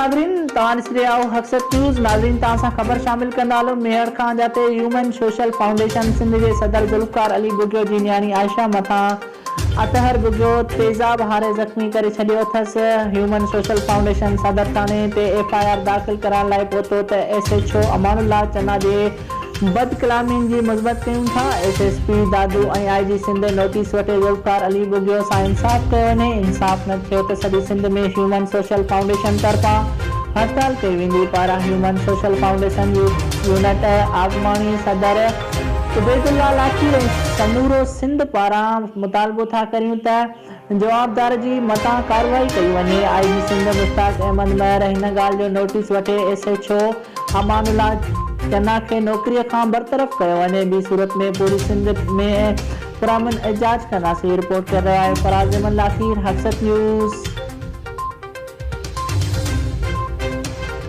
नाज़रीन तव्हां ॾिसी रहिया आहियो हक़सत न्यूज़। नाज़रीन तव्हां सां ख़बर शामिल कंदा हलो मेहर खां जाते ह्यूमन सोशल फाउंडेशन सिंध जे सदर ज़ुल्फ़कार अली भुॻियो जी न्याणी आयशा मथां अतहर भुॻियो तेज़ाब हारे ज़ख़्मी करे छॾियो अथसि। ह्यूमन सोशल फाउंडेशन सदर थाणे ते FIR दाख़िल कराइण लाइ पहुतो त SHO अमानुल्लाह चन्ना जे बदकलामियुनि जी मुज़बत कयूं था। SSP दादू ऐं IG सिंध नोटिस वठे ज़ुल्फ़कार अली भुॻियो सां इंसाफ़ कयो वञे। इंसाफ़ न थियो त सॼी सिंध में ह्यूमन सोशल फाउंडेशन तरफ़ां हड़ताल कई वेंदी। पारां ह्यूमन सोशल फाउंडेशन यूनिट आगमाणी सदर उबैदुल्ला लाठी ऐं समूरो सिंध पारां मुतालबो था करियूं त जवाबदार जी मथां कार्रवाई कई वञे। IG सिंध मुश्ताक अहमद महर हिन ॻाल्हि जो नोटिस वठे SHO अमानुल्लाह चन्ना खे नौकरीअ खां बरतरफ़ कयो वञे। ॿी सूरत में पूरी सिंध में पुरअमन एहतजाज कंदासीं। रिपोर्ट कर रहा है फराज़ अहमद लाखीर, हक़सत न्यूज़।